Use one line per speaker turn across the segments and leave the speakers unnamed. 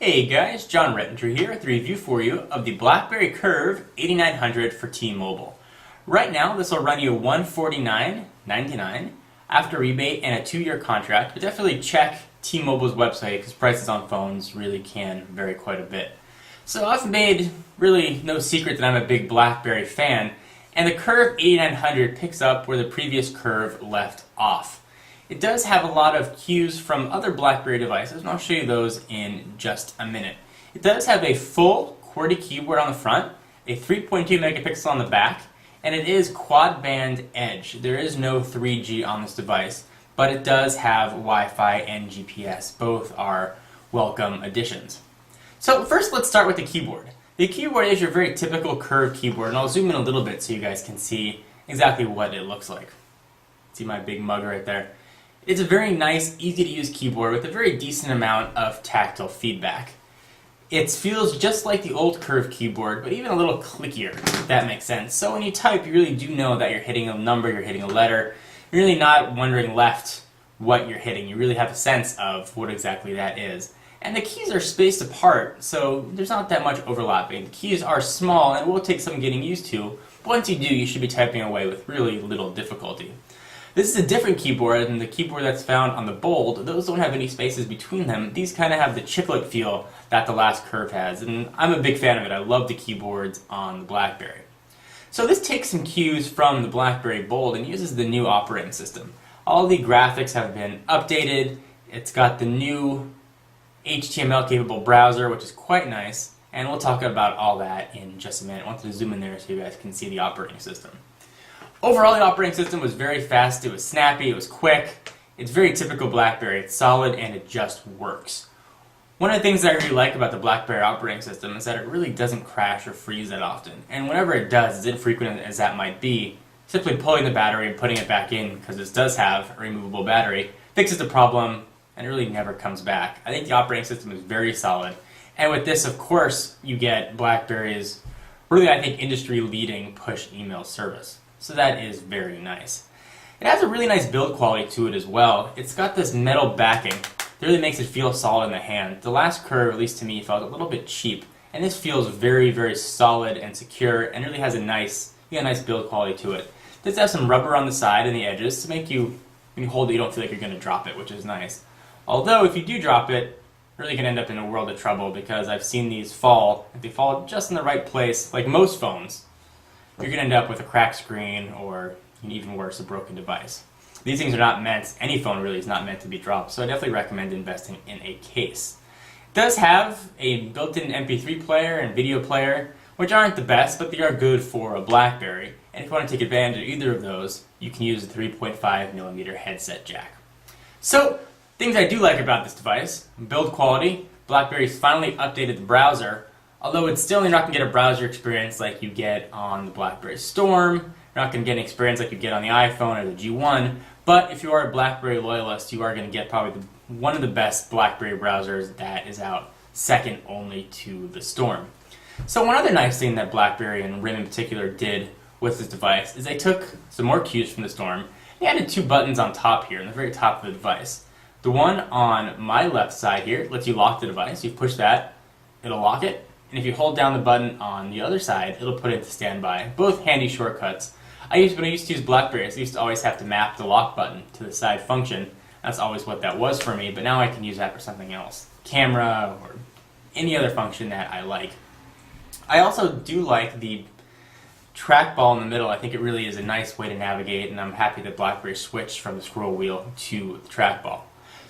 Hey guys, John Rettinger here with a review for you of the Blackberry Curve 8900 for T-Mobile. Right now, this will run you $149.99 after rebate and a 2-year contract, but definitely check T-Mobile's website because prices on phones really can vary quite a bit. So I've made really no secret that I'm a big Blackberry fan, and the Curve 8900 picks up where the previous Curve left off. It does have a lot of cues from other Blackberry devices, and I'll show you those in just a minute. It does have a full QWERTY keyboard on the front, a 3.2 megapixel on the back, and it is quad-band edge. There is no 3G on this device, but it does have Wi-Fi and GPS. Both are welcome additions. So first let's start with the keyboard. The keyboard is your very typical Curve keyboard, and I'll zoom in a little bit so you guys can see exactly what it looks like. See my big mug right there? It's a very nice, easy to use keyboard with a very decent amount of tactile feedback. It feels just like the old Curve keyboard, but even a little clickier, if that makes sense. So when you type, you really do know that you're hitting a number, you're hitting a letter. You're really not wondering left what you're hitting. You really have a sense of what exactly that is. And the keys are spaced apart, so there's not that much overlapping. The keys are small and it will take some getting used to, but once you do, you should be typing away with really little difficulty. This is a different keyboard than the keyboard that's found on the Bold. Those don't have any spaces between them. These kind of have the chiclet feel that the last Curve has, and I'm a big fan of it. I love the keyboards on the Blackberry. So this takes some cues from the Blackberry Bold and uses the new operating system. All the graphics have been updated. It's got the new HTML-capable browser, which is quite nice, and we'll talk about all that in just a minute. I wanted to zoom in there so you guys can see the operating system. Overall, the operating system was very fast, it was snappy, it was quick. It's very typical Blackberry. It's solid and it just works. One of the things that I really like about the Blackberry operating system is that it really doesn't crash or freeze that often. And whenever it does, as infrequent as that might be, simply pulling the battery and putting it back in, because this does have a removable battery, fixes the problem and it really never comes back. I think the operating system is very solid. And with this, of course, you get Blackberry's really, I think, industry-leading push email service. So that is very nice. It has a really nice build quality to it as well. It's got this metal backing that really makes it feel solid in the hand. The last Curve, at least to me, felt a little bit cheap, and this feels very, very solid and secure, and really has a nice build quality to it. It does have some rubber on the side and the edges to make you, when you hold it, you don't feel like you're going to drop it, which is nice. Although, if you do drop it, you're really going to end up in a world of trouble because I've seen these fall. If they fall just in the right place, like most phones, you're going to end up with a cracked screen or, even worse, a broken device. These things are not meant, any phone really is not meant to be dropped, so I definitely recommend investing in a case. It does have a built-in MP3 player and video player, which aren't the best, but they are good for a Blackberry. And if you want to take advantage of either of those, you can use the 3.5mm headset jack. So, things I do like about this device: build quality. Blackberry's finally updated the browser. Although it's still, you're not going to get a browser experience like you get on the Blackberry Storm. You're not going to get an experience like you get on the iPhone or the G1. But if you are a Blackberry loyalist, you are going to get probably one of the best Blackberry browsers that is out, second only to the Storm. So one other nice thing that Blackberry and RIM in particular did with this device is they took some more cues from the Storm. They added 2 buttons on top here, on the very top of the device. The one on my left side here lets you lock the device. You push that, it'll lock it. And if you hold down the button on the other side, it'll put it into standby. Both handy shortcuts. When I used to use Blackberry, I used to always have to map the lock button to the side function. That's always what that was for me, but now I can use that for something else. Camera, or any other function that I like. I also do like the trackball in the middle. I think it really is a nice way to navigate, and I'm happy that Blackberry switched from the scroll wheel to the trackball.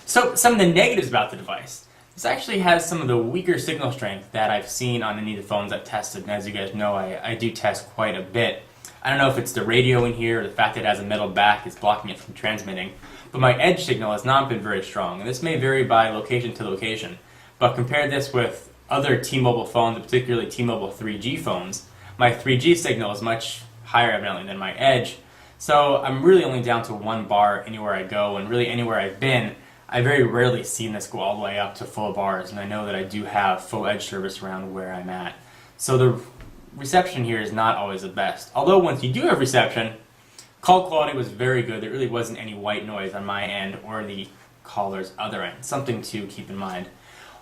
So, some of the negatives about the device. This actually has some of the weaker signal strength that I've seen on any of the phones I've tested, and as you guys know, I do test quite a bit. I don't know if it's the radio in here or the fact that it has a metal back is blocking it from transmitting, but my edge signal has not been very strong, and this may vary by location to location. But compare this with other T-Mobile phones, particularly T-Mobile 3G phones, my 3G signal is much higher evidently than my edge, so I'm really only down to 1 bar anywhere I go, and really anywhere I've been, I very rarely seen this go all the way up to full bars, and I know that I do have full edge service around where I'm at. So the reception here is not always the best. Although once you do have reception, call quality was very good. There really wasn't any white noise on my end or the caller's other end. Something to keep in mind.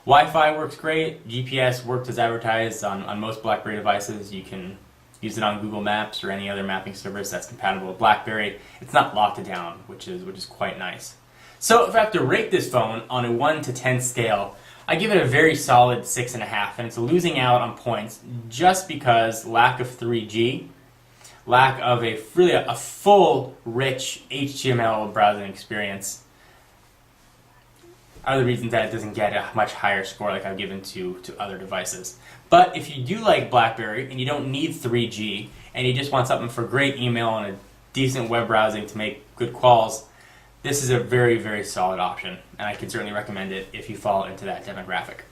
Wi-Fi works great. GPS worked as advertised on most BlackBerry devices. You can use it on Google Maps or any other mapping service that's compatible with BlackBerry. It's not locked down, which is quite nice. So if I have to rate this phone on a 1 to 10 scale, I give it a very solid 6.5, and it's losing out on points just because lack of 3G, lack of a full, rich HTML browsing experience are the reasons that it doesn't get a much higher score like I've given to other devices. But if you do like BlackBerry and you don't need 3G and you just want something for great email and a decent web browsing to make good calls, this is a very, very solid option, and I can certainly recommend it if you fall into that demographic.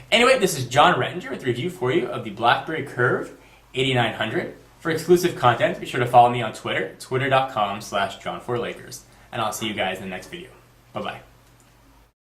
Anyway, this is John Rettinger with a review for you of the BlackBerry Curve 8900. For exclusive content, be sure to follow me on Twitter, twitter.com/John4Lakers. And I'll see you guys in the next video. Bye-bye.